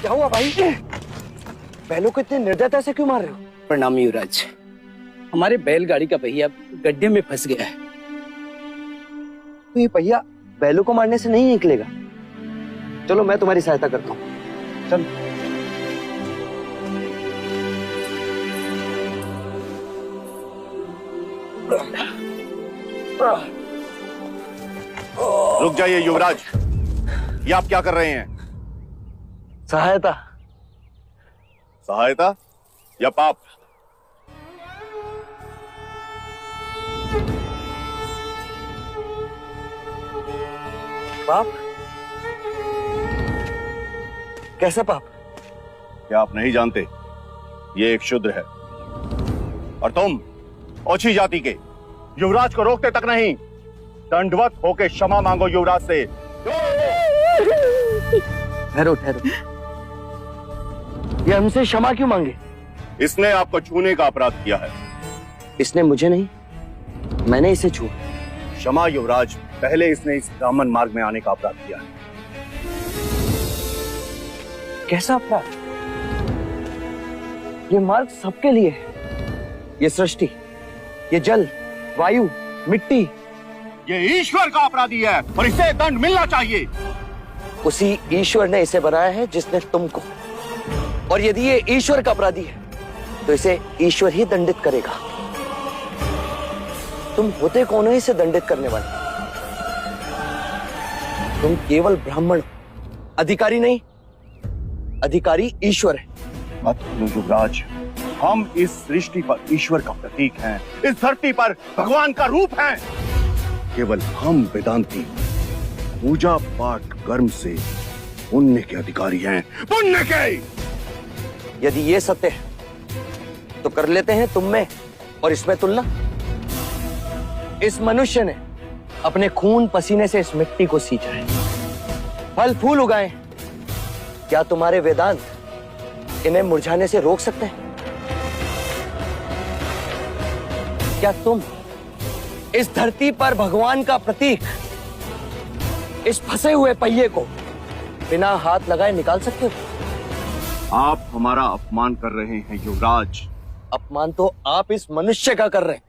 क्या हुआ भाई? बैलों को इतने निर्दयता से क्यों मार रहे हो? प्रणाम युवराज, हमारे बैलगाड़ी का पहिया गड्ढे में फंस गया है। तो ये पहिया बैलों को मारने से नहीं निकलेगा। चलो मैं तुम्हारी सहायता करता हूँ। चलो। रुक जाइए युवराज, ये आप क्या कर रहे हैं? सहायता। सहायता या पाप? पाप? कैसा पाप? क्या आप नहीं जानते? ये एक शूद्र है और तुम ओछी जाति के युवराज को रोकते तक नहीं, दंडवत होके क्षमा मांगो युवराज से। ठहरो ठहरो, ये हमसे क्षमा क्यों मांगे? इसने आपको छूने का अपराध किया है। इसने मुझे नहीं, मैंने इसे छुआ। क्षमा युवराज, पहले इसने इस ब्राह्मण मार्ग में आने का अपराध किया है। कैसा अपराध? ये मार्ग सबके लिए है। ये सृष्टि, ये जल, वायु, मिट्टी, ये ईश्वर का अपराधी है और इसे दंड मिलना चाहिए। उसी ईश्वर ने इसे बनाया है जिसने तुमको, और यदि ये ईश्वर का अपराधी है तो इसे ईश्वर ही दंडित करेगा। तुम होते कौन हो इसे दंडित करने वाले? तुम केवल ब्राह्मण हो, अधिकारी नहीं। अधिकारी ईश्वर है। मत भूलो युवराज, हम इस सृष्टि पर ईश्वर का प्रतीक हैं, इस धरती पर भगवान का रूप हैं। केवल हम वेदांती पूजा पाठ कर्म से पुण्य के अधिकारी हैं, पुण्य के। यदि ये सत्य है तो कर लेते हैं तुम में और इसमें तुलना। इस मनुष्य ने अपने खून पसीने से इस मिट्टी को सींचा है, फल फूल उगाए। क्या तुम्हारे वेदांत इन्हें मुरझाने से रोक सकते हैं? क्या तुम इस धरती पर भगवान का प्रतीक, इस फंसे हुए पहिए को बिना हाथ लगाए निकाल सकते हो? आप हमारा अपमान कर रहे हैं युवराज। अपमान तो आप इस मनुष्य का कर रहे हैं।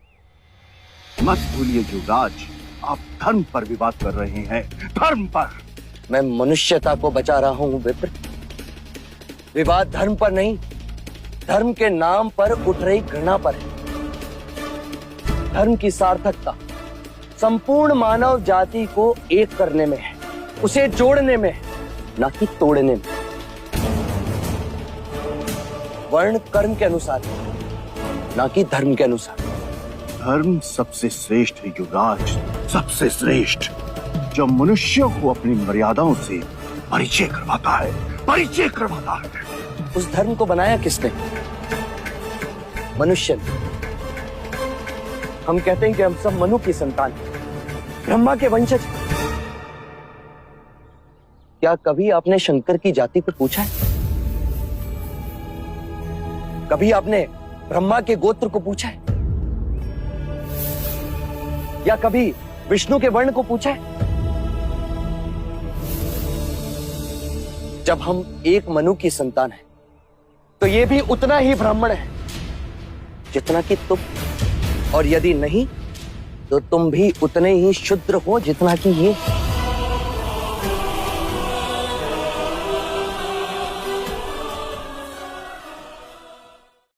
मत भूलिए युवराज, आप धर्म पर विवाद कर रहे हैं, धर्म पर। मैं मनुष्यता को बचा रहा हूं विप्र। विवाद धर्म पर नहीं, धर्म के नाम पर उठ रही घृणा पर है। धर्म की सार्थकता संपूर्ण मानव जाति को एक करने में है, उसे जोड़ने में है, ना कि तोड़ने में। वर्ण कर्म के अनुसार, ना कि धर्म के अनुसार। धर्म सबसे श्रेष्ठ है युवराज, सबसे श्रेष्ठ, जो मनुष्यों को अपनी मर्यादाओं से परिचय करवाता है, परिचय करवाता है। उस धर्म को बनाया किसने? मनुष्य ने। हम कहते हैं कि हम सब मनु की संतान हैं, ब्रह्मा के वंशज। क्या कभी आपने शंकर की जाति को पूछा है? कभी आपने ब्रह्मा के गोत्र को पूछा है? या कभी विष्णु के वर्ण को पूछा है? जब हम एक मनु की संतान हैं, तो ये भी उतना ही ब्राह्मण है जितना कि तुम, और यदि नहीं तो तुम भी उतने ही शूद्र हो जितना कि ये।